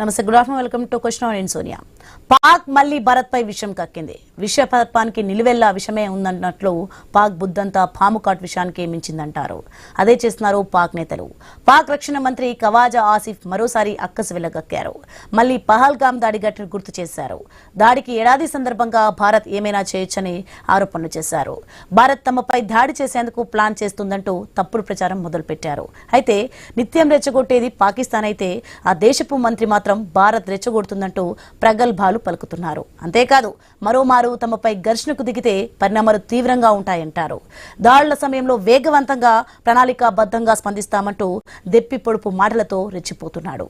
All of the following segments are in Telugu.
నమస్తే, good afternoon, welcome to question on Sonia. Pak మళ్లీ భారత్ పై విషయం కక్కింది. విషపర్పానికి నిలువెల్లా విషమే ఉందన్నట్లు పాక్ బుద్ధంతా పాము కాట్ విషయానికి మించిందంటారు. అదే చేస్తున్నారు పాక్ నేతలు. పాక్ రక్షణ మంత్రి ఖవాజా ఆసిఫ్ మరోసారి అక్కసు వెళ్లగక్కారు. మళ్లీ పహల్గామ్ దాడి ఘటన గుర్తు చేశారు. దాడికి ఏడాది సందర్భంగా భారత్ ఏమైనా చేయొచ్చని ఆరోపణలు చేశారు. భారత్ తమపై దాడి చేసేందుకు ప్లాన్ చేస్తుందంటూ తప్పుడు ప్రచారం మొదలుపెట్టారు. అయితే నిత్యం రెచ్చగొట్టేది పాకిస్తాన్ అయితే ఆ దేశపు మంత్రి మాత్రం భారత్ రెచ్చగొడుతుందంటూ ప్రగల్భాలు పలుకుతున్నారు. అంతేకాదు మరోమారు తమపై ఘర్షణకు దిగితే పరిణామాలు తీవ్రంగా ఉంటాయంటారు. దాడుల సమయంలో వేగవంతంగా ప్రణాళికాబద్ధంగా స్పందిస్తామంటూ దెప్పి పొడుపు మాటలతో రెచ్చిపోతున్నాడు.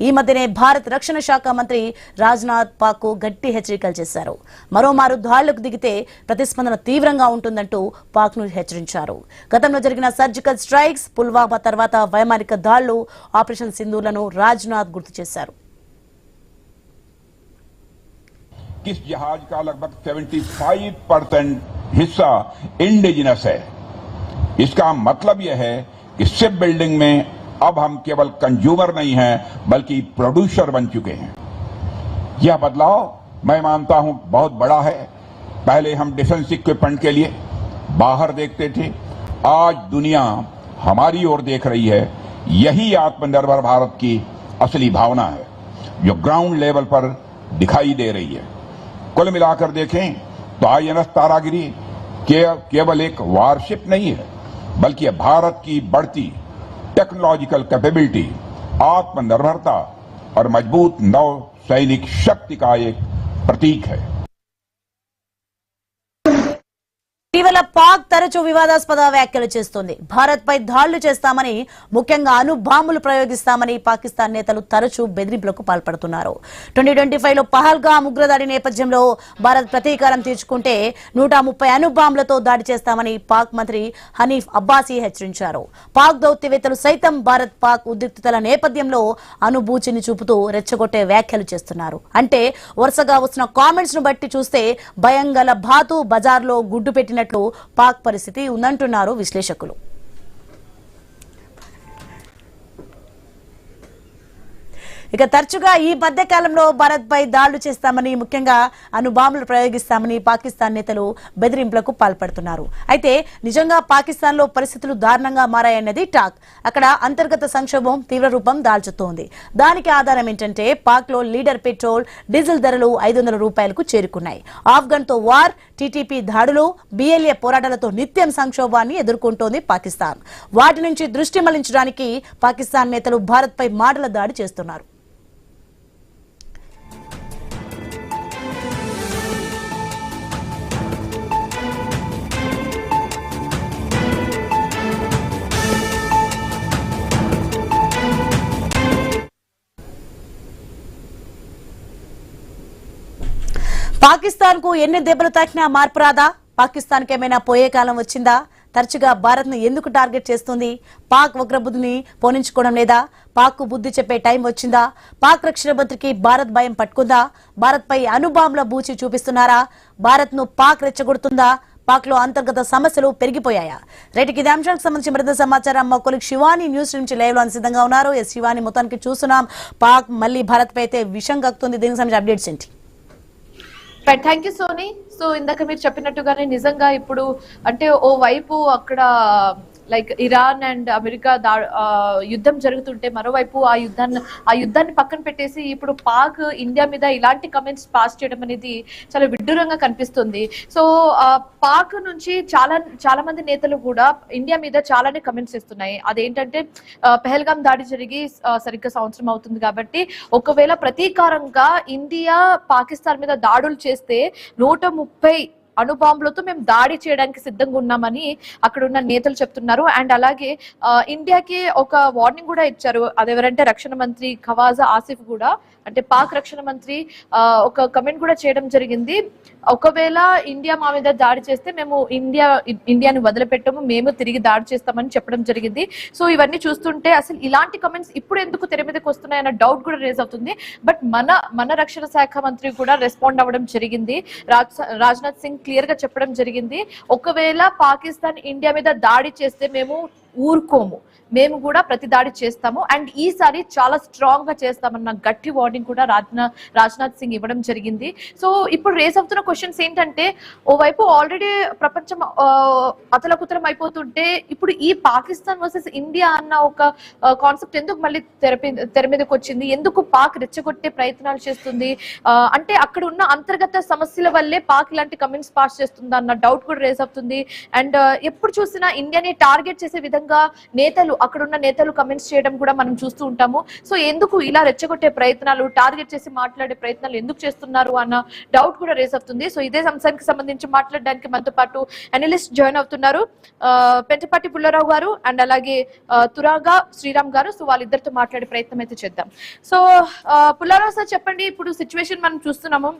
ఈ మధ్యనే భారత రక్షణ శాఖ మంత్రి రాజ్నాథ్ పాక్ గట్టి హెచ్చరికలు చేశారు. మరోమారు దాడులకు దిగితే ప్రతిస్పందన తీవ్రంగా ఉంటుందంటూ పాక్ ను హెచ్చరించారు. గతంలో జరిగిన సర్జికల్ స్ట్రైక్స్, పుల్వామా తర్వాత వైమానిక దాడులు, ఆపరేషన్ సింధూర్లను రాజ్నాథ్ గుర్తు చేశారు. किस जहाज का लगभग 75% हिस्सा इंडिजिनस है। इसका मतलब यह है कि शिप बिल्डिंग में अब हम केवल कंज्यूमर नहीं हैं बल्कि प्रोड्यूसर बन चुके हैं। यह बदलाव मैं मानता हूं बहुत बड़ा है। पहले हम डिफेंस इक्विपमेंट के लिए बाहर देखते थे, आज दुनिया हमारी ओर देख रही है। यही आत्मनिर्भर भारत की असली भावना है जो ग्राउंड लेवल पर दिखाई दे रही है। कुल मिलाकर देखें तो INS तारागिरी केवल एक वारशिप नहीं है बल्कि भारत की बढ़ती टेक्नोलॉजिकल कैपेबिलिटी, आत्मनिर्भरता और मजबूत नौ सैनिक शक्ति का एक प्रतीक है। ఇటీవల పాక్ తరచూ వివాదాస్పద వ్యాఖ్యలు చేస్తోంది. భారత్ పై దాడులు చేస్తామని, ముఖ్యంగా అణు బాంబులు ప్రయోగిస్తామని పాకిస్తాన్ నేతలు తరచూ బెదిరింపులకు పాల్పడుతున్నారు. 2025 లో పహల్గామ్ ఉగ్రదాడి నేపథ్యంలో భారత్ ప్రతీకారం తీర్చుకుంటే 130 అణు బాంబులతో దాడి చేస్తామని పాక్ మంత్రి హనీఫ్ అబ్బాసీ హెచ్చరించారు. పాక్ దౌత్యవేత్తలు సైతం భారత్ పాక్ ఉద్రిక్తతల నేపథ్యంలో అనుభూతిని చూపుతూ రెచ్చగొట్టే వ్యాఖ్యలు చేస్తున్నారు. అంటే వరుసగా వస్తున్న కామెంట్స్ ను బట్టి చూస్తే భయం గల బాతు బజార్లో గుడ్డు పెట్టిన పాక్ పరిస్థితి ఉందంటున్నారు విశ్లేషకులు. ఇక తరచుగా ఈ మధ్య కాలంలో భారత్ పై దాడులు చేస్తామని, ముఖ్యంగా అణుబాంబులు ప్రయోగిస్తామని పాకిస్తాన్ నేతలు బెదిరింపులకు పాల్పడుతున్నారు. అయితే నిజంగా పాకిస్తాన్ లో పరిస్థితులు దారుణంగా మారాయన్నది టాక్. అక్కడ అంతర్గత సంక్షోభం తీవ్ర రూపం దాల్చుతోంది. దానికి ఆధారం ఏంటంటే పాక్ లో లీడర్ పెట్రోల్, డీజిల్ ధరలు 500 రూపాయలకు చేరుకున్నాయి. ఆఫ్ఘన్ తో వార్, TTP దాడులు, BLA పోరాటాలతో నిత్యం సంక్షోభాన్ని ఎదుర్కొంటోంది పాకిస్తాన్. వాటి నుంచి దృష్టి మళ్లించడానికి పాకిస్తాన్ నేతలు భారత్ పై మాటల దాడి చేస్తున్నారు. పాకిస్తాన్ కు ఎన్ని దెబ్బలు తాకినా మార్పు రాదా? పాకిస్తాన్ కి ఏమైనా పోయే కాలం వచ్చిందా? తరచుగా భారత్ ను ఎందుకు టార్గెట్ చేస్తుంది? పాక్ ఉగ్రబుద్ధిని పోనించుకోవడం లేదా? పాక్ కు బుద్ధి చెప్పే టైం వచ్చిందా? పాక్ రక్షణ మంత్రికి భారత్ భయం పట్టుకుందా? భారత్ పై అణుబాంబుల బూచి చూపిస్తున్నారా? భారత్ ను పాక్ రెచ్చగొడుతుందా? పాక్ లో అంతర్గత సమస్యలు పెరిగిపోయాయా? రైట్, ఇదే అంశానికి సంబంధించి మరింత సమాచారం మా కొలీగ్ శివాని న్యూస్ నుంచి లైవ్ లో సిద్ధంగా ఉన్నారు. శివాని, మొత్తానికి చూస్తున్నాం పాక్ మళ్ళీ భారత్ పై అయితే విషం కక్కుతుంది. దీనికి సంబంధించి అప్డేట్స్ ఏంటి? Thank you Sony. సో ఇందాక మీరు చెప్పినట్టుగానే నిజంగా ఇప్పుడు అంటే ఓ వైపు అక్కడ లైక్ ఇరాన్ అండ్ అమెరికా యుద్ధం జరుగుతుంటే, మరోవైపు ఆ యుద్ధాన్ని పక్కన పెట్టేసి ఇప్పుడు పాక్ ఇండియా మీద ఇలాంటి కమెంట్స్ పాస్ చేయడం అనేది చాలా విడ్డూరంగా కనిపిస్తుంది. సో పాక్ నుంచి చాలా మంది నేతలు కూడా ఇండియా మీద చాలానే కమెంట్స్ ఇస్తున్నాయి. అదేంటంటే పహల్గామ్ దాడి జరిగి సరిగ్గా సంవత్సరం అవుతుంది కాబట్టి ఒకవేళ ప్రతీకారంగా ఇండియా పాకిస్తాన్ మీద దాడులు చేస్తే 130 అణుబాంబులతో మేము దాడి చేయడానికి సిద్ధంగా ఉన్నామని అక్కడ ఉన్న నేతలు చెప్తున్నారు. అండ్ అలాగే ఇండియాకి ఒక వార్నింగ్ కూడా ఇచ్చారు. అదెవరంటే రక్షణ మంత్రి ఖవాజా ఆసిఫ్ కూడా, అంటే పాక్ రక్షణ మంత్రి ఒక కమెంట్ కూడా చేయడం జరిగింది. ఒకవేళ ఇండియా మా మీద దాడి చేస్తే మేము ఇండియాని వదిలిపెట్టము, మేము తిరిగి దాడి చేస్తామని చెప్పడం జరిగింది. సో ఇవన్నీ చూస్తుంటే అసలు ఇలాంటి కమెంట్స్ ఇప్పుడు ఎందుకు తెర మీదకి వస్తున్నాయన్న డౌట్ కూడా రేజ్ అవుతుంది. బట్ మన రక్షణ శాఖ మంత్రి కూడా రెస్పాండ్ అవ్వడం జరిగింది. రాజ్నాథ్ సింగ్ క్లియర్ గా చెప్పడం జరిగింది, ఒకవేళ పాకిస్తాన్ ఇండియా మీద దాడి చేస్తే మేము ఊరుకోము, మేము కూడా ప్రతి దాడి చేస్తాము అండ్ ఈసారి చాలా స్ట్రాంగ్ గా చేస్తామన్న గట్టి వార్నింగ్ కూడా రాజ్నాథ్ సింగ్ ఇవ్వడం జరిగింది. సో ఇప్పుడు రేస్ అవుతున్న క్వశ్చన్స్ ఏంటంటే, ఓవైపు ఆల్రెడీ ప్రపంచం అతలకుతలం అయిపోతుంటే ఇప్పుడు ఈ పాకిస్తాన్ వర్సెస్ ఇండియా అన్న ఒక కాన్సెప్ట్ ఎందుకు మళ్ళీ తెర మీదకి వచ్చింది? ఎందుకు పాక్ రెచ్చగొట్టే ప్రయత్నాలు చేస్తుంది? అంటే అక్కడ ఉన్న అంతర్గత సమస్యల వల్లే పాక్ ఇలాంటి కమెంట్స్ పాస్ చేస్తుందా అన్న డౌట్ కూడా రేస్ అవుతుంది. అండ్ ఎప్పుడు చూసినా ఇండియాని టార్గెట్ చేసే విధంగా అక్కడున్న నేతలు కమెంట్స్ చేయడం కూడా మనం చూస్తూ ఉంటాము. సో ఎందుకు ఇలా రెచ్చగొట్టే ప్రయత్నాలు, టార్గెట్ చేసి మాట్లాడే ప్రయత్నాలు ఎందుకు చేస్తున్నారు అన్న డౌట్ కూడా రేస్ అవుతుంది. సో ఇదే అంశానికి సంబంధించి మాట్లాడడానికి మనతో పాటు అనలిస్ట్ జాయిన్ అవుతున్నారు, పెంటపాటి పుల్లారావు గారు అండ్ అలాగే తురాగా శ్రీరామ్ గారు. సో వాళ్ళిద్దరితో మాట్లాడే ప్రయత్నం అయితే చేద్దాం. సో పుల్లారావు సార్ చెప్పండి, ఇప్పుడు సిచ్యువేషన్ మనం చూస్తున్నాము,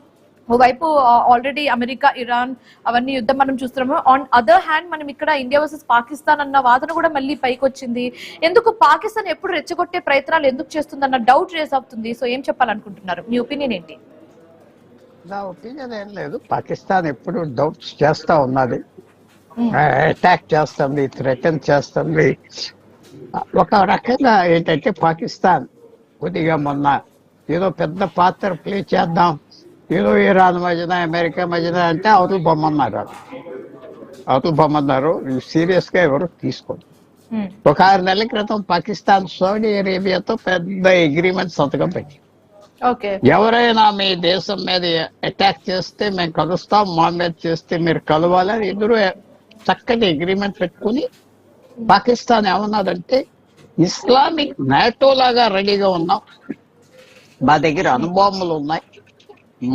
ఓవైపు ఆల్రెడీ అమెరికా, ఇరాన్ అవన్నీ యుద్ధం మనం చూస్తున్నాము. ఆన్ అదర్ హ్యాండ్ మనం ఇక్కడ ఇండియా వర్సెస్ పాకిస్తాన్ అన్న వాదన కూడా మళ్ళీ పైకి వచ్చింది. ఎందుకు పాకిస్తాన్ ఎప్పుడు రెచ్చగొట్టే ప్రయత్నాలు ఎందుకు చేస్తుంది అన్న డౌట్ రేస్ అవుతుంది. సో ఏం చెప్పాలనుకుంటున్నారు, మీ ఒపీనియన్ ఏంటి? నా ఒపీనియన్ ఏం లేదు, పాకిస్తాన్ ఎప్పుడు డౌట్స్ చేస్తా ఉన్నది, అటాక్ చేస్తుంది, థ్రెటన్ చేస్తుంది. ఒక రకంగా ఏంటంటే పాకిస్తాన్ కొద్దిగా మొన్న ఏదో పెద్ద పాత్ర ప్లే చేద్దాం, ఏదో ఇరాన్ మధ్యన అమెరికా మధ్యన అంటే అవతల బొమ్మన్నారు. సీరియస్ గా ఎవరు తీసుకోండి. ఒక 6 నెలల క్రితం పాకిస్తాన్ సౌదీ అరేబియాతో పెద్ద అగ్రిమెంట్ సంతకం పెట్టి, ఎవరైనా మీ దేశం మీద అటాక్ చేస్తే మేము కలుస్తాం, మా మీద చేస్తే మీరు కలవాలని ఇద్దరు చక్కటి అగ్రిమెంట్ పెట్టుకుని, పాకిస్తాన్ ఏమన్నదంటే ఇస్లామిక్ నాటో లాగా రెడీగా ఉన్నాం, మా దగ్గర అణుబాంబులు ఉన్నాయి,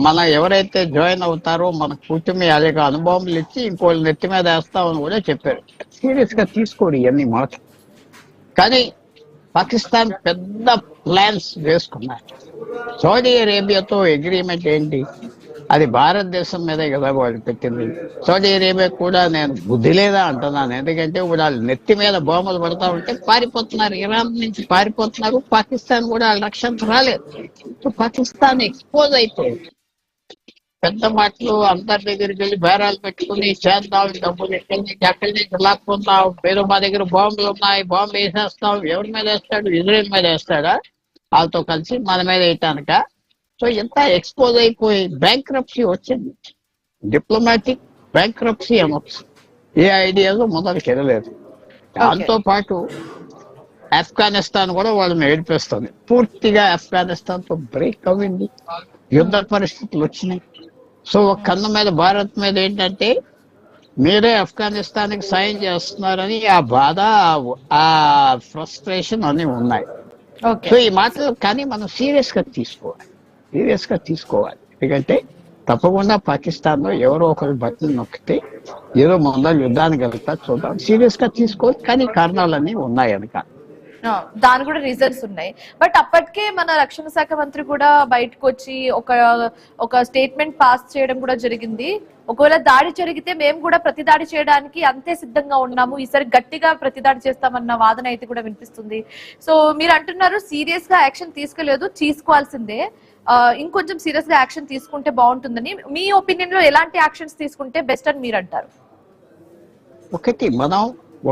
మన ఎవరైతే జాయిన్ అవుతారో మన కూటమి అదే అణుబాంబులు ఇచ్చి ఇంకోళ్ళు నెత్తి మీద వేస్తామని కూడా చెప్పారు. సీరియస్ గా తీసుకోడు ఇవన్నీ మాట. కానీ పాకిస్తాన్ పెద్ద ప్లాన్స్ వేసుకున్నారు. సౌదీ అరేబియాతో అగ్రిమెంట్ ఏంటి? అది భారతదేశం మీదే కదా వాళ్ళు పెట్టింది. సౌదీ అరేబియా కూడా నేను బుద్ధి లేదా అంటున్నాను, ఎందుకంటే వాళ్ళు నెత్తి మీద బొమ్మలు పడతా ఉంటే పారిపోతున్నారు, ఇరాన్ నుంచి పారిపోతున్నారు. పాకిస్తాన్ కూడా వాళ్ళ రక్షణ రాలేదు. పాకిస్తాన్ ఎక్స్పోజ్ అయిపోయింది. పెద్ద మాటలు అందరి దగ్గరికి వెళ్ళి బేరాలు పెట్టుకుని చేద్దాం, డబ్బులు ఎక్కడి నుంచి లాక్కుందాం, ఏదో మా దగ్గర బాంబులు ఉన్నాయి, బాంబు వేసేస్తాం. ఎవరి మీద వేస్తాడు? ఇజ్రాయెల్ మీద వేస్తాడా? వాళ్ళతో కలిసి మన మీద వేయటానిక? సో ఎంత ఎక్స్పోజ్ అయిపోయి బ్యాంక్రప్సీ వచ్చింది, డిప్లొమాటిక్ బ్యాంక్రప్సీ అనొచ్చు. ఏ ఐడియాలో మొదలుకి వెళ్ళలేదు. దాంతో పాటు ఆఫ్ఘనిస్తాన్ కూడా వాళ్ళని ఏడిపిస్తుంది. పూర్తిగా ఆఫ్ఘనిస్తాన్ తో బ్రేక్ అవ్వింది, యుద్ధ పరిస్థితులు వచ్చినాయి. సో ఒక కన్ను మీద భారత్ మీద ఏంటంటే మీరే ఆఫ్ఘనిస్తాన్ కి సాయం చేస్తున్నారని ఆ బాధ, ఆ ఫ్రస్ట్రేషన్ అన్ని ఉన్నాయి. సో ఈ మాటలు కానీ మనం సీరియస్ గా తీసుకోవాలి. ఎందుకంటే తప్పకుండా పాకిస్తాన్ లో ఎవరో ఒకరు బట్టలు నొక్కితే ఏదో ముందర యుద్ధానికి వెళ్తా చూద్దాం. సీరియస్ గా తీసుకోవాలి, కానీ కారణాలన్నీ ఉన్నాయి అనక. దాని కూడా రీజన్స్ ఉన్నాయి. బట్ అప్పటికే మన రక్షణ శాఖ మంత్రి కూడా బయటకు వచ్చి ఒక స్టేట్మెంట్ పాస్ చేయడం కూడా జరిగింది. ఒకవేళ దాడి జరిగితే మేము కూడా ప్రతి దాడి చేయడానికి అంతే సిద్ధంగా ఉన్నాము, ఈసారి గట్టిగా ప్రతి దాడి చేస్తామన్న వాదన అయితే కూడా వినిపిస్తుంది. సో మీరు అంటున్నారు సీరియస్ గా యాక్షన్ తీసుకోవాల్సిందే, ఇంకొంచెం సీరియస్ గా యాక్షన్ తీసుకుంటే బాగుంటుందని. మీ ఒపీనియన్ లో ఎలాంటి యాక్షన్స్ తీసుకుంటే బెస్ట్ అని మీరు అంటారు? ఒకటి, మనం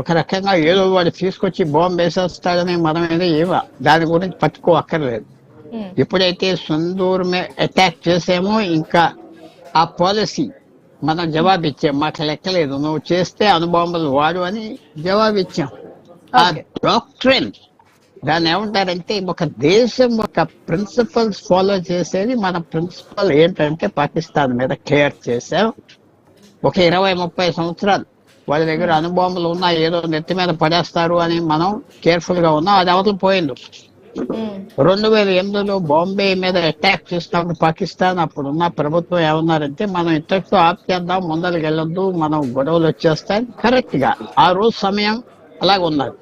ఒక రకంగా ఏదో వాడు తీసుకొచ్చి బాంబు వేసేస్తాడని మనం ఏదో దాని గురించి పట్టుకోక్కర్లేదు. ఎప్పుడైతే సందూర్ మే అటాక్ చేసామో ఇంకా ఆ పాలసీ మనం జవాబిచ్చాం, మాకు లెక్కలేదు, నువ్వు చేస్తే అణుబాంబులు వాడు అని జవాబిచ్చాం. ఆ డాక్ట్రిన్ దాన్ని ఏమంటారంటే ఒక దేశం ఒక ప్రిన్సిపల్స్ ఫాలో చేసేది. మన ప్రిన్సిపల్ ఏంటంటే పాకిస్తాన్ మీద కేర్ చేసాం. ఒక 20-30 సంవత్సరాలు వాళ్ళ దగ్గర అణుబాంబులు ఉన్నా ఏదో నెత్తి మీద పడేస్తారు అని మనం కేర్ఫుల్ గా ఉన్నాం. అది అవతల పోయింది. 2008లో బాంబే మీద అటాక్ చేస్తాము పాకిస్తాన్. అప్పుడున్న ప్రభుత్వం ఏమన్నారంటే మనం ఇంతటితో ఆప్ చేద్దాం, ముందరికి వెళ్ళొద్దు, మనం గొడవలు వచ్చేస్తాయి. కరెక్ట్ గా ఆ రోజు సమయం అలాగ ఉన్నది.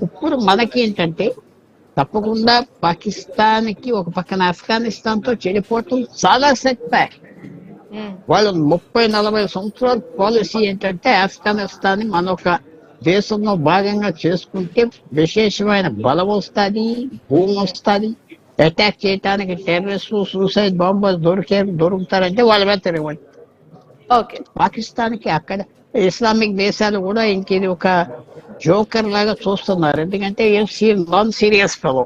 ఇప్పుడు మనకి ఏంటంటే తప్పకుండా పాకిస్తాన్ కి ఒక పక్కన ఆఫ్ఘనిస్తాన్ తో చెడిపోవటం చాలా సెట్ బ్యాక్. వాళ్ళు 30-40 సంవత్సరాల పాలసీ ఏంటంటే ఆఫ్ఘనిస్తాన్ మన ఒక దేశంలో భాగంగా చేసుకుంటే విశేషమైన బలం వస్తుంది, భూమి వస్తుంది, అటాక్ చేయడానికి టెర్రరిస్టులు, సూసైడ్ బాంబర్స్ దొరుకుతారంటే వాళ్ళ మీద తిరగండి. పాకిస్తాన్ కి అక్కడ ఇస్లామిక్ దేశాలు కూడా ఇంక ఇది ఒక జోకర్ లాగా చూస్తున్నారు. ఎందుకంటే నాన్ సీరియస్ ఫెలో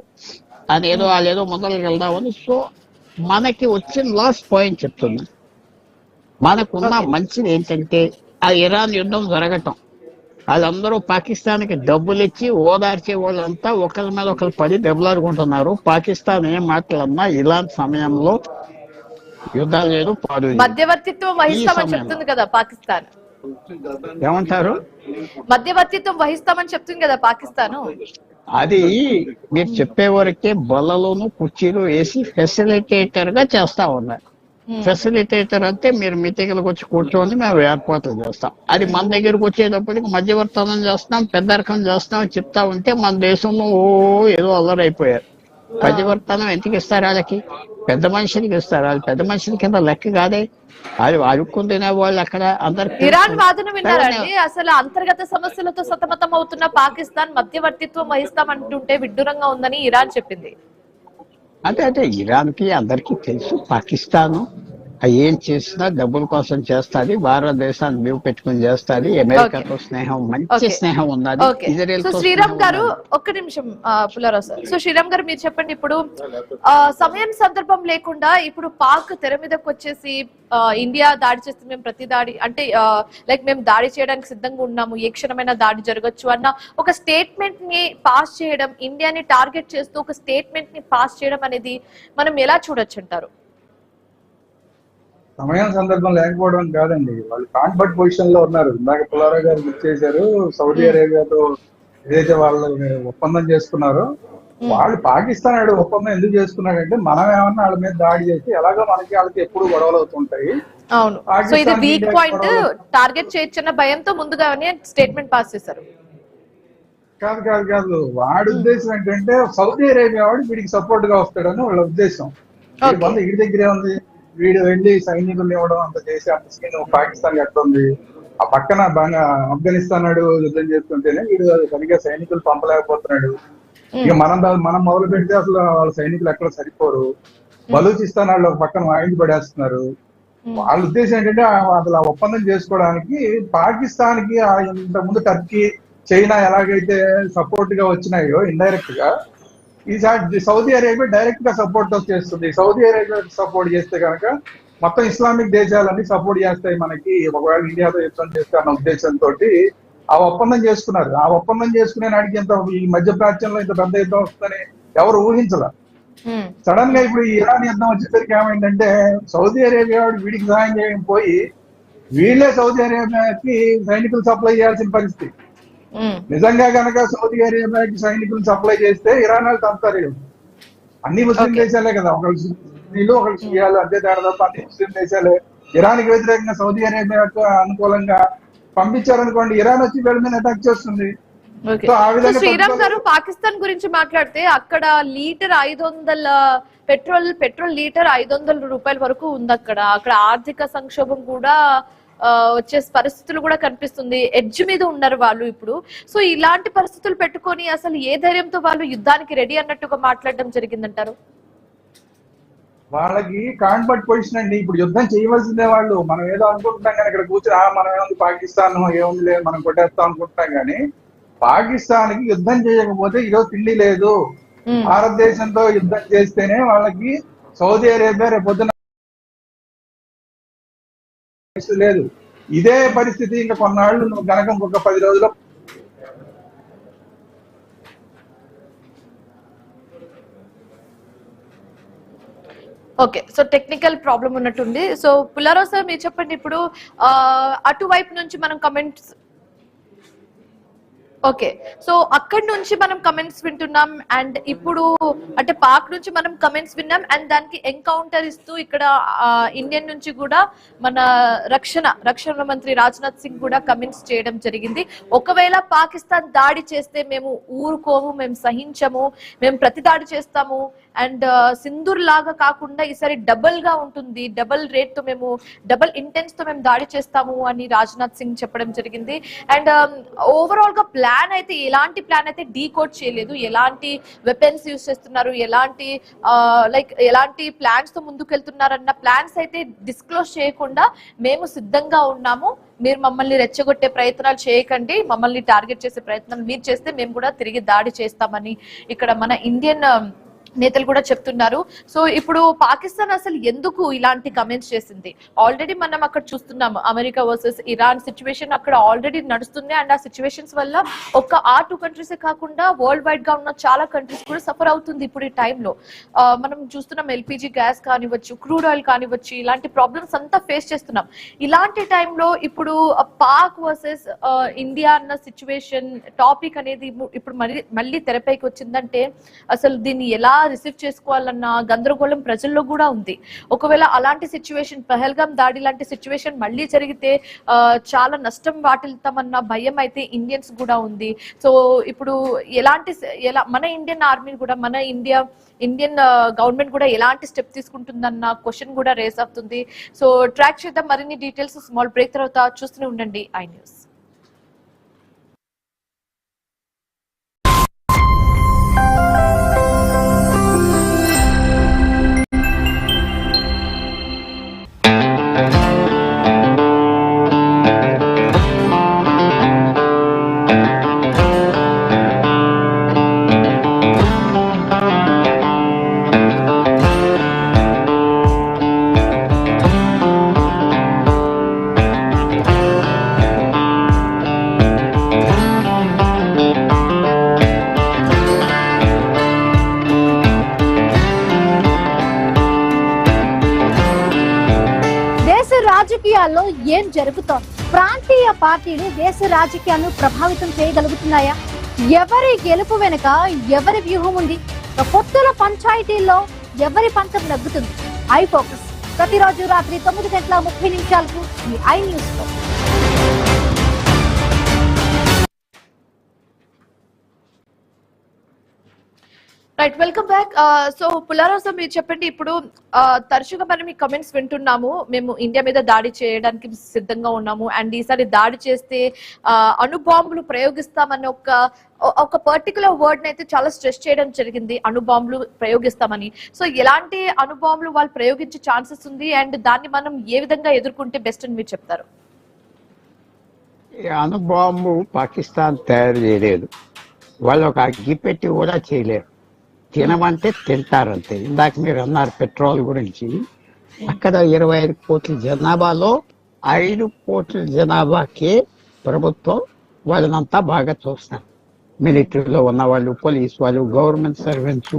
అని ఏదో వాళ్ళు ఏదో మొదలుకి వెళ్దామని. సో మనకి వచ్చిన లాస్ట్ పాయింట్ చెప్తున్నా, మనకున్న మంచిది ఏంటంటే ఆ ఇరాన్ యుద్ధం జరగటం, వాళ్ళందరూ పాకిస్తాన్కి డబ్బులు ఇచ్చి ఓదార్చే వాళ్ళంతా ఒకరి మీద ఒకరు పడి దెబ్బలాడుకుంటున్నారు. పాకిస్తాన్ ఏం మాటలన్నా ఇలాంటి సమయంలో యుద్ధాలు లేదు, పాడు లేదు. మధ్యవర్తిత్వం వహిస్తామని చెప్తుంది కదా పాకిస్తాన్. ఏమంటారు? మధ్యవర్తిత్వం వహిస్తామని చెప్తుంది కదా పాకిస్తాన్. అది మీరు చెప్పే వరకే బల్లలోను కుర్చీలు వేసి ఫెసిలిటేటర్ గా చేస్తా ఉన్నారు. ఫెసిలిటేటర్ అంటే మీరు మీటింగ్లకు వచ్చి కూర్చొని మేము ఏర్పాట్లు చేస్తాం. అది మన దగ్గరకు వచ్చేటప్పటికి మధ్యవర్తనం చేస్తున్నాం, పెద్దరకం చేస్తున్నాం చెప్తా ఉంటే మన దేశంలో ఏదో అల్లరైపోయారు. మధ్యవర్తనం ఎందుకు ఇస్తారు? వాళ్ళకి పెద్ద మనుషులకి ఇస్తారు. వాళ్ళు పెద్ద మనుషుల కింద లెక్క కాదే. అది అడుక్కుని తినే వాళ్ళు అక్కడ అందరికి. ఇరాన్ వాదన విన్నారండి. అసలు అంతర్గత సమస్యలతో సతమతం అవుతున్న పాకిస్తాన్ మధ్యవర్తిత్వం వహిస్తామంటుంటే విడ్డూరంగా ఉందని ఇరాన్ చెప్పింది. అంటే ఇరాన్ కి అందరికీ తెలుసు, పాకిస్తాన్ ఏం చేసినా డబ్బుల కోసం చేస్తుంది, భారతదేశాన్ని మేము పెట్టుకుని చేస్తుంది, అమెరికాతో స్నేహం, మంచి స్నేహం ఉన్నది, ఇజ్రాయెల్ తో. శ్రీరామ్ గారు ఒక్క నిమిషం పుల్లారావు సార్. సో శ్రీరామ్ గారు మీరు చెప్పండి, ఇప్పుడు సమయం సందర్భం లేకుండా ఇప్పుడు పాక్ తెర మీదకి వచ్చేసి ఇండియా దాడి చేస్తే మేము ప్రతి దాడి అంటే లైక్ మేము దాడి చేయడానికి సిద్ధంగా ఉన్నాము, ఏ క్షణమైనా దాడి జరగచ్చు అన్న ఒక స్టేట్మెంట్ ని పాస్ చేయడం, ఇండియాని టార్గెట్ చేస్తూ ఒక స్టేట్మెంట్ ని పాస్ చేయడం అనేది మనం ఎలా చూడొచ్చు అంటారు? సమయం సందర్భం లేకపోవడం కాదండి, వాళ్ళు కాన్ఫర్ట్ పొజిషన్ లో ఉన్నారు. ఇందాక పుల్లారావు గారు గుర్తు చేశారు, సౌదీ అరేబియాతో ఏదైతే వాళ్ళు ఒప్పందం చేసుకున్నారో, వాళ్ళు పాకిస్తాన్ ఆడు ఒప్పందం ఎందుకు చేసుకున్నాడంటే మనం ఏమన్నా వాళ్ళ మీద దాడి చేసి ఎలాగో మనకి వాళ్ళకి ఎప్పుడు గొడవలు అవుతుంటాయి. అవును, సో ఇది వీక్ పాయింట్ టార్గెట్ చేయొచ్చన్న భయంతో ముందుగానే స్టేట్మెంట్ పాస్ చేశారు. కాదు కాదు కాదు, వాడి ఉద్దేశం ఏంటంటే సౌదీ అరేబియా వాడు వీడికి సపోర్ట్ గా వస్తాడని వాళ్ళ ఉద్దేశం. వీడి దగ్గరే ఉంది, వీడు వెళ్ళి సైనికులు ఇవ్వడం అంత చేసి అంత సీన్ పాకిస్తాన్ ఎట్లుంది, ఆ పక్కన బాగా ఆఫ్ఘనిస్తాన్ నాడు యుద్ధం చేస్తుంటేనే వీడు సరిగ్గా సైనికులు పంపలేకపోతున్నాడు. ఇక మనం మొదలు పెడితే అసలు వాళ్ళ సైనికులు ఎక్కడ సరిపోరు. బలూచిస్తాన్ వాళ్ళు ఒక పక్కన వాయించి పడేస్తున్నారు. వాళ్ళ ఉద్దేశం ఏంటంటే అసలు ఆ ఒప్పందం చేసుకోవడానికి పాకిస్తాన్ కి ఇంతకుముందు టర్కీ, చైనా ఎలాగైతే సపోర్ట్ గా వచ్చినాయో ఇండైరెక్ట్ గా, ఈసారి సౌదీ అరేబియా డైరెక్ట్ గా సపోర్ట్ చేస్తుంది. సౌదీ అరేబియా సపోర్ట్ చేస్తే కనుక మొత్తం ఇస్లామిక్ దేశాలన్నీ సపోర్ట్ చేస్తాయి మనకి, ఒకవేళ ఇండియాతో యుద్ధం చేస్తే అన్న ఉద్దేశంతో ఆ ఒప్పందం చేసుకున్నారు. ఆ ఒప్పందం చేసుకునే నాటికి ఇంత ఈ మధ్య ప్రాచ్యంలో ఇంత పెద్ద యుద్ధం వస్తుందని ఎవరు ఊహించలే. సడన్ గా ఇప్పుడు ఇరాన్ యుద్ధం వచ్చేసరికి ఏమైందంటే సౌదీ అరేబియా వీడికి సహాయం చేయకపోయి వీళ్ళే సౌదీ అరేబియాకి సైనికులు సప్లై చేయాల్సిన పరిస్థితి. నిజంగా కనుక సౌదీ అరేబియాకి సైనికులు సప్లై చేస్తే ఇరాన్ వాళ్ళు తంతారు. అన్ని ముస్లిం దేశాలే కదా, ఒకళ్ళు సున్నీలు ఒకళ్ళు షియాలు, అంతే తేడా తప్ప అన్ని ముస్లిం దేశాలే. ఇరాన్ కి వ్యతిరేకంగా సౌదీ అరేబియాకు అనుకూలంగా పంపించారనుకోండి, ఇరాన్ వచ్చి వీళ్ళ మీద అటాక్ చేస్తుంది. శ్రీరామ్ గారు పాకిస్తాన్ గురించి మాట్లాడితే అక్కడ లీటర్ 500 పెట్రోల్ లీటర్ 500 రూపాయల వరకు ఉంది. అక్కడ ఆర్థిక సంక్షోభం కూడా వచ్చే పరిస్థితులు కూడా కనిపిస్తుంది. ఎడ్జ్ మీద ఉన్నారు వాళ్ళు ఇప్పుడు. సో ఇలాంటి పరిస్థితులు పెట్టుకొని అసలు ఏ ధైర్యంతో వాళ్ళు యుద్ధానికి రెడీ అన్నట్టుగా మాట్లాడడం జరిగిందంటారు? వాళ్ళకి కాన్ఫర్ట్ పొజిషన్ అండి. ఇప్పుడు యుద్ధం చేయవలసిందే వాళ్ళు. మనం ఏదో అనుకుంటున్నాం కానీ ఇక్కడ కూర్చొని మనం ఏముంది పాకిస్తాన్ ఏముంది లేదు మనం కొట్టేస్తాం అనుకుంటున్నాం కానీ, పాకిస్తాన్ కి యుద్ధం చేయకపోతే ఈరోజు తిండి లేదు. భారతదేశంతో యుద్ధం చేస్తేనే వాళ్ళకి సౌదీ అరేబియా రేపు పొద్దున లేదు. ఇదే పరిస్థితి ఇంకా కొన్నాళ్ళు కనుక ఇంకొక 10 రోజుల్లో ఓకే, సో టెక్నికల్ ప్రాబ్లం ఉన్నట్టుంది. సో పుల్లారావు సార్ మీరు చెప్పండి, ఇప్పుడు అటువైపు నుంచి మనం కమెంట్స్, ఓకే, సో అక్కడి నుంచి మనం కమెంట్స్ వింటున్నాం అండ్ ఇప్పుడు అంటే పాక్ నుంచి మనం కమెంట్స్ విన్నాం అండ్ దానికి ఎన్కౌంటర్ ఇస్తూ ఇక్కడ ఇండియన్ నుంచి కూడా మన రక్షణ మంత్రి రాజ్నాథ్ సింగ్ కూడా కమెంట్స్ చేయడం జరిగింది. ఒకవేళ పాకిస్తాన్ దాడి చేస్తే మేము ఊరుకోము, మేము సహించము, మేము ప్రతి దాడి చేస్తాము, అండ్ సింధూర్ లాగా కాకుండా ఈసారి డబుల్ గా ఉంటుంది, డబుల్ రేట్ తో మేము డబుల్ ఇంటెన్స్ తో మేము దాడి చేస్తాము అని రాజ్నాథ్ సింగ్ చెప్పడం జరిగింది. అండ్ ఓవరాల్ గా ప్లాన్ అయితే ఎలాంటి ప్లాన్ అయితే డీకోడ్ చేయలేదు, ఎలాంటి వెపన్స్ యూస్ చేస్తున్నారు, ఎలాంటి ఎలాంటి ప్లాన్స్ తో ముందుకెళ్తున్నారన్న ప్లాన్స్ అయితే డిస్క్లోజ్ చేయకుండా మేము సిద్ధంగా ఉన్నాము, మీరు మమ్మల్ని రెచ్చగొట్టే ప్రయత్నాలు చేయకండి, మమ్మల్ని టార్గెట్ చేసే ప్రయత్నాలు మీరు చేస్తే మేము కూడా తిరిగి దాడి చేస్తామని ఇక్కడ మన ఇండియన్ నేతలు కూడా చెప్తున్నారు. సో ఇప్పుడు పాకిస్తాన్ అసలు ఎందుకు ఇలాంటి కమెంట్స్ చేసింది? ఆల్రెడీ మనం అక్కడ చూస్తున్నాము అమెరికా వర్సెస్ ఇరాన్ సిచ్యువేషన్ అక్కడ ఆల్రెడీ నడుస్తుంది. అండ్ ఆ సిచ్యువేషన్స్ వల్ల ఒక్క ఆ 2 కంట్రీసే కాకుండా వరల్డ్ వైడ్ గా ఉన్న చాలా కంట్రీస్ కూడా సఫర్ అవుతుంది ఇప్పుడు ఈ టైంలో. మనం చూస్తున్నాం ఎల్పిజి గ్యాస్ కానివచ్చు, క్రూడ్ ఆయిల్ కానివచ్చు, ఇలాంటి ప్రాబ్లమ్స్ అంతా ఫేస్ చేస్తున్నాం. ఇలాంటి టైంలో ఇప్పుడు పాక్ వర్సెస్ ఇండియా అన్న సిచ్యువేషన్ టాపిక్ అనేది ఇప్పుడు మళ్ళీ తెరపైకి వచ్చిందంటే అసలు దీన్ని ఎలా రిసీవ్ చేసుకోవాలన్న గందరగోళం ప్రజల్లో కూడా ఉంది. ఒకవేళ అలాంటి సిచ్యువేషన్ పహల్గాం దాడి లాంటి సిచ్యువేషన్ మళ్ళీ జరిగితే చాలా నష్టం వాటిల్తామన్న భయం అయితే ఇండియన్స్ కూడా ఉంది. సో ఇప్పుడు మన ఇండియన్ ఆర్మీ కూడా మన ఇండియన్ గవర్నమెంట్ కూడా ఎలాంటి స్టెప్ తీసుకుంటుందన్న క్వశ్చన్ కూడా రేస్ అవుతుంది. సో ట్రాక్ చేద్దాం మరిన్ని డీటెయిల్స్ స్మాల్ బ్రేక్ తర్వాత. చూస్తూనే ఉండండి ఐ న్యూస్. రాజకీయాల్లో ఏం జరుగుతోంది? ప్రాంతీయ పార్టీలు దేశ రాజకీయాలను ప్రభావితం చేయగలుగుతున్నాయా? ఎవరి గెలుపు వెనుక ఎవరి వ్యూహం ఉంది? పొత్తుల పంచాయతీల్లో ఎవరి పంతం నగ్గుతుంది? ఐ ఫోకస్ ప్రతిరోజు రాత్రి 9:30 మీ ఐ న్యూస్ లో. Right, welcome back. So Pullarao sir మీరు చెప్పండి, ఇప్పుడు తరచుగా మనం ఈ కమెంట్స్ వింటున్నాము, మేము ఇండియా మీద దాడి చేయడానికి సిద్ధంగా ఉన్నాము అండ్ ఈసారి దాడి చేస్తే అణుబాంబులు ప్రయోగిస్తామని ఒక పర్టికులర్ వర్డ్ అయితే చాలా స్ట్రెస్ చేయడం జరిగింది, అణుబాంబులు ప్రయోగిస్తామని. సో ఎలాంటి అణుబాంబులు వాళ్ళు ప్రయోగించే ఛాన్సెస్ ఉంది అండ్ దాన్ని మనం ఏ విధంగా ఎదుర్కొంటే బెస్ట్ అని మీరు చెప్తారు? అణుబాంబు పాకిస్తాన్ తయారు చేయలేదు, వాళ్ళు ఒక అగ్గిపెట్టి కూడా చేయలేరు. తినమంటే తింటారంతే. ఇందాక మీరు అన్నారు పెట్రోల్ గురించి. అక్కడ 25 కోట్ల జనాభాలో 5 కోట్ల జనాభాకే ప్రభుత్వం వాళ్ళనంతా బాగా చూస్తారు. మిలిటరీలో ఉన్న వాళ్ళు, పోలీస్ వాళ్ళు, గవర్నమెంట్ సర్వెంట్స్,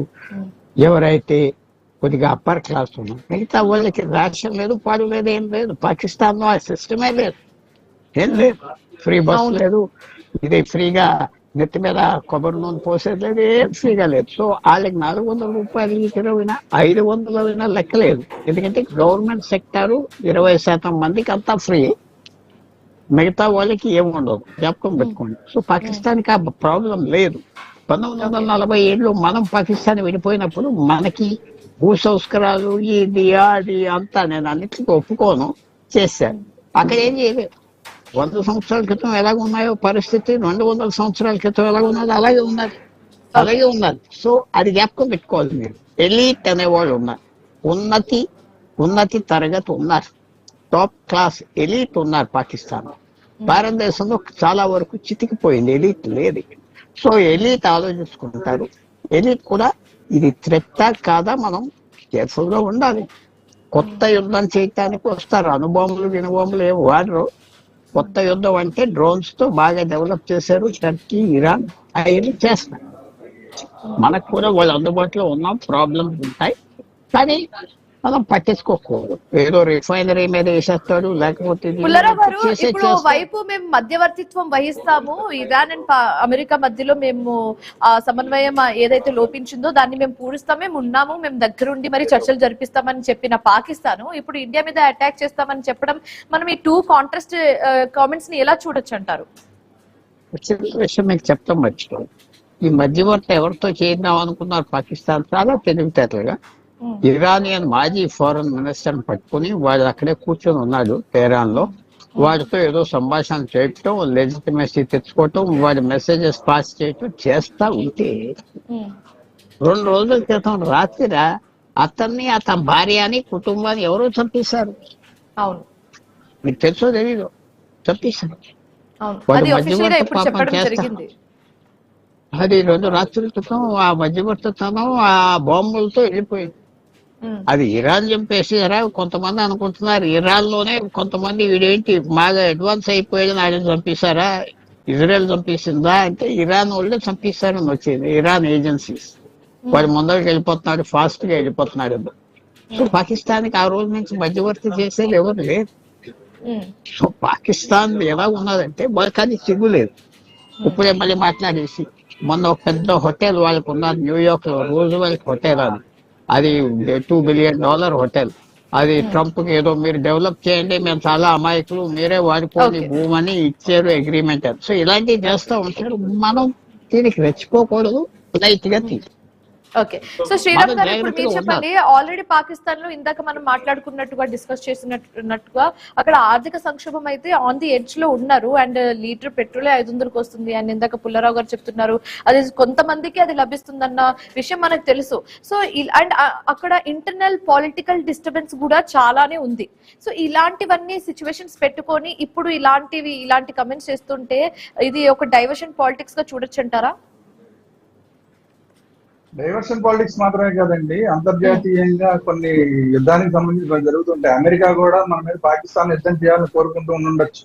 ఎవరైతే కొద్దిగా అప్పర్ క్లాస్ ఉన్నారు, మిగతా వాళ్ళకి రేషన్ లేదు, పాడు లేదు, ఏం లేదు. పాకిస్తాన్ లో ఆ సిస్టమే లేదు, ఏం లేదు. ఫ్రీ బస్ లేదు, ఇది ఫ్రీగా నెత్తి మీద కొబ్బరి నూనె పోసేది లేదు, ఏం ఫ్రీగా లేదు. సో వాళ్ళకి 400 రూపాయలు ఇచ్చినా 500 లెక్కలేదు. ఎందుకంటే గవర్నమెంట్ సెక్టారు 20% మందికి అంతా ఫ్రీ, మిగతా వాళ్ళకి ఏముండదు, జ్ఞాపకం పెట్టుకోండి. సో పాకిస్తాన్కి ఆ ప్రాబ్లం లేదు. 1947లో మనం పాకిస్తాన్ విడిపోయినప్పుడు మనకి భూ సంస్కరాలు ఇది అది అంతా నేను అన్నిటికీ ఒప్పుకోను చేశాను. అక్కడ ఏం చేయలేదు. 100 సంవత్సరాల క్రితం ఎలాగ ఉన్నాయో పరిస్థితి 200 సంవత్సరాల క్రితం ఎలాగ ఉన్నది అలాగే ఉన్నది. సో అది జ్ఞాపకం పెట్టుకోవాలి మీరు. ఎలీట్ అనేవాళ్ళు ఉన్నారు, ఉన్నతి తరగతి ఉన్నారు, టాప్ క్లాస్ ఎలీట్ ఉన్నారు పాకిస్తాన్. భారతదేశంలో చాలా వరకు చితికిపోయింది, ఎలీట్ లేదు. సో ఎలీట్ ఆలోచించుకుంటారు. ఎలీట్ కూడా ఇది థ్రెట్టా కాదా మనం కేర్ఫుల్ గా ఉండాలి. కొత్త యుద్ధం చేయటానికి వస్తారు, వినుబాంబులు ఏం వాడరు. కొత్త యుద్ధం అంటే డ్రోన్స్ తో బాగా డెవలప్ చేశారు టర్కీ, ఇరాన్, అవన్నీ చేస్తారు. మనకు కూడా వాళ్ళు అందుబాటులో ఉన్నాం, ప్రాబ్లమ్స్ ఉంటాయి, కానీ మనం పట్టించుకోకూడదు. ఏదో రిఫైనరీ మీద వేసేస్తాడు, లేకపోతే వైపు మేము మధ్యవర్తిత్వం వహిస్తాము, ఇరాన్ అండ్ అమెరికా మధ్యలో మేము సమన్వయం ఏదైతే లోపించిందో దాన్ని మేము పూరిస్తాం, మేము ఉన్నాము, మేము దగ్గరుండి మరి చర్చలు జరిపిస్తామని చెప్పిన పాకిస్తాన్ ఇప్పుడు ఇండియా మీద అటాక్ చేస్తామని చెప్పడం, మనం ఈ 2 కాంట్రాస్ట్ కామెంట్స్ ని ఎలా చూడొచ్చు అంటారు? విషయం మీకు చెప్తాం మర్చిపోయి. ఈ మధ్యవర్తి ఎవరితో చేద్దాం అనుకున్నారు పాకిస్తాన్ చాలా తెలివితేటలుగా ఇరానియన్ మాజీ ఫారెన్ మినిస్టర్ పట్టుకుని వాడు అక్కడే కూర్చొని ఉన్నాడు తెహరాన్ లో. వాడితో ఏదో సంభాషణ చేయటం, లెజిటిమసీ తెచ్చుకోవటం, వాడి మెసేజెస్ పాస్ చేయటం చేస్తా ఉంటే 2 రోజుల క్రితం రాత్రి అతన్ని అతని భార్యని కుటుంబాన్ని ఎవరో చంపేశారు. అవును, మీకు తెలుసో తెలీదు, చంపేశారు. అవును, వాడు అది official గా ఇప్పుడు మధ్యవర్తి చెప్పడం పాపం జరిగింది. అది 2 రాత్రుల క్రితం ఆ మధ్యవర్తితనం ఆ బాంబులతో వెళ్ళిపోయింది. అది ఇరాన్ చంపేసారా కొంతమంది అనుకుంటున్నారు. ఇరాన్ లోనే కొంతమంది వీడేంటి బాగా అడ్వాన్స్ అయిపోయాడు ఆయన చంపేశారా, ఇజ్రాయెల్ చంపేసిందా అంటే ఇరాన్ వాళ్ళే చంపేశారని వచ్చింది. ఇరాన్ ఏజెన్సీస్ వాడు ముందరికి వెళ్ళిపోతున్నాడు, ఫాస్ట్ గా వెళ్ళిపోతున్నాడు. సో పాకిస్తాన్ కి ఆ రోజు నుంచి మధ్యవర్తి చేసేది ఎవరు లేదు. సో పాకిస్తాన్ ఎలా ఉన్నదంటే వాళ్ళకి సిగ్గులేదు. ఇప్పుడే మళ్ళీ మాట్లాడేసి మొన్న ఒక పెద్ద హోటల్ వాళ్ళకు ఉన్నారు న్యూయార్క్ లో, రూజ్వెల్ట్ హోటల్ అది $2 బిలియన్ హోటల్. అది ట్రంప్ కి ఏదో మీరు డెవలప్ చేయండి, మేము చాలా అమాయకులు, మీరే వాడుకోండి భూమని ఇచ్చారు అగ్రిమెంట్. సో ఇలాంటివి చేస్తూ ఉంటారు. మనం దీనికి రెచ్చిపోకూడదు, లైట్ గా తీసి. ఓకే, సో శ్రీరామ్ గారు ఇప్పుడు మీరు చెప్పండి, ఆల్రెడీ పాకిస్తాన్ లో ఇందాక మనం మాట్లాడుకున్నట్టుగా డిస్కస్ చేసినట్టుగా అక్కడ ఆర్థిక సంక్షోభం అయితే ఆన్ ది ఎడ్జ్ లో ఉన్నారు. అండ్ లీటర్ పెట్రోల్ 500కి వస్తుంది. అండ్ ఇందాక పుల్లారావు గారు చెప్తున్నారు అది కొంతమందికి అది లభిస్తుందన్న విషయం మనకు తెలుసు. సో అండ్ అక్కడ ఇంటర్నల్ పొలిటికల్ డిస్టర్బెన్స్ కూడా చాలానే ఉంది. సో ఇలాంటివన్నీ సిచ్యువేషన్స్ పెట్టుకొని ఇప్పుడు ఇలాంటి కమెంట్స్ చేస్తుంటే ఇది ఒక డైవర్షన్ పాలిటిక్స్ గా చూడొచ్చు అంటారా? డైవర్షన్ పాలిటిక్స్ మాత్రమే కాదండి, అంతర్జాతీయంగా కొన్ని యుద్ధానికి సంబంధించి జరుగుతుంటాయి. అమెరికా కూడా మన మీద పాకిస్తాన్ యుద్ధం చేయాలని కోరుకుంటూ ఉండొచ్చు.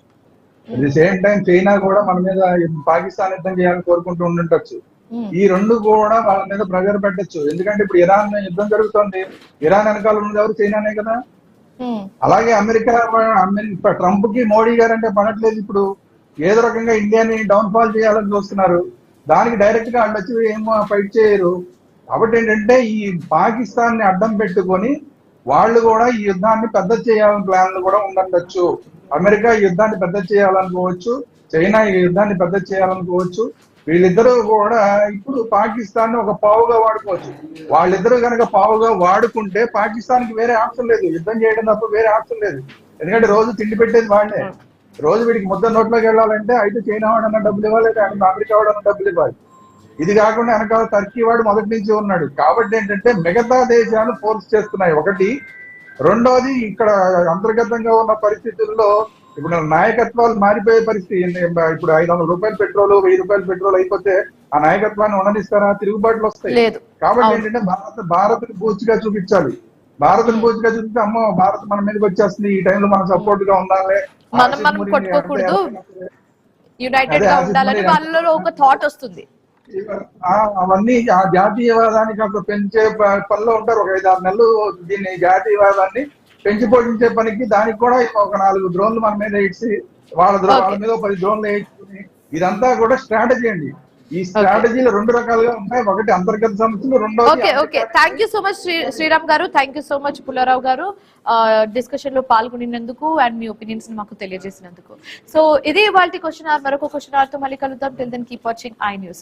At the same time China కూడా మన మీద పాకిస్తాన్ యుద్ధం చేయాలని కోరుకుంటూ ఉండొచ్చు. ఈ 2 కూడా వాళ్ళ మీద ప్రెజర్ పెట్టచ్చు. ఎందుకంటే ఇప్పుడు ఇరాన్ యుద్ధం జరుగుతుంది, ఇరాన్ వెనకాల ఉన్నది ఎవరు? చైనానే కదా. అలాగే అమెరికా ట్రంప్ కి మోడీ గారు అంటే పడట్లేదు. ఇప్పుడు ఏదో రకంగా ఇండియాని డౌన్ ఫాల్ చేయాలని చూస్తున్నారు. దానికి డైరెక్ట్ గా వాళ్ళు వచ్చి ఏమో ఫైట్ చేయరు. కాబట్టి ఏంటంటే ఈ పాకిస్తాన్ ని అడ్డం పెట్టుకొని వాళ్ళు కూడా ఈ యుద్ధాన్ని పెద్ద చేయాలని ప్లాన్లు కూడా ఉండొచ్చు. అమెరికా ఈ యుద్ధాన్ని పెద్ద చేయాలనుకోవచ్చు, చైనా ఈ యుద్ధాన్ని పెద్ద చేయాలనుకోవచ్చు. వీళ్ళిద్దరూ కూడా ఇప్పుడు పాకిస్తాన్ ని ఒక పావుగా వాడుకోవచ్చు. వాళ్ళిద్దరూ కనుక పావుగా వాడుకుంటే పాకిస్తాన్ కి వేరే ఆప్షన్ లేదు, యుద్ధం చేయడం తప్ప వేరే ఆప్షన్ లేదు. ఎందుకంటే రోజు తిండి పెట్టేది వాళ్ళే. రోజు వీడికి ముద్ద నోట్లోకి వెళ్ళాలంటే అయితే చైనా వాడన్నా డబ్బులు ఇవ్వాలి, లేదా అమెరికా వాడన్నా డబ్బులు ఇవ్వాలి. ఇది కాకుండా వెనకాల టర్కీ వాడు మొదటి నుంచి ఉన్నాడు. కాబట్టి ఏంటంటే మిగతా దేశాలు ఫోర్స్ చేస్తున్నాయి ఒకటి. రెండోది ఇక్కడ అంతర్గతంగా ఉన్న పరిస్థితుల్లో ఇప్పుడు నాయకత్వాలు మారిపోయే పరిస్థితి. ఇప్పుడు 500 రూపాయల పెట్రోల్, 1000 రూపాయల పెట్రోల్ అయిపోతే ఆ నాయకత్వాన్ని ఉండనిస్తారా? తిరుగుబాట్లు వస్తాయి. కాబట్టి ఏంటంటే భారత్ పూర్తిగా చూపించాలి. భారత్ పూర్తిగా చూపిస్తే అమ్మో భారత్ మన మీదకి వచ్చేస్తుంది, ఈ టైంలో మనం సపోర్ట్ గా ఉండాలి, మనం కొట్టుకోకూడదు, యునైటెడ్ గా ఉండాలని వాళ్ళలో ఒక థాట్ వస్తుంది. అవన్నీ ఆ జాతీయవాదానికి అప్పుడు పెంచే పనిలో ఉంటారు. ఒక 5-6 నెలలు దీన్ని జాతీయవాదాన్ని పెంచి పోషించే పనికి దానికి కూడా ఒక 4 డ్రోన్లు మన మీద ఇచ్చి వాళ్ళ మీద 10 డ్రోన్లు వేయించుకుని ఇదంతా కూడా స్ట్రాటజీ అండి. ఈ స్ట్రాటజీలు 2 రకాలుగా ఉంటాయి. ఒకటి అంతర్గత సమస్యలు, రెండోది. Okay, thank you so much Sriram garu, thank you so much Pullarao garu discussion లో పాల్గొనినందుకు అండ్ మీ ఒపీనియన్స్ మాకు తెలియజేసినందుకు. సో ఇది ఇవాల్టి క్వశ్చన్ అవర్. మరొక క్వశ్చన్ అవర్ తో మళ్ళీ కలుద్దాం. Till then keep watching I news.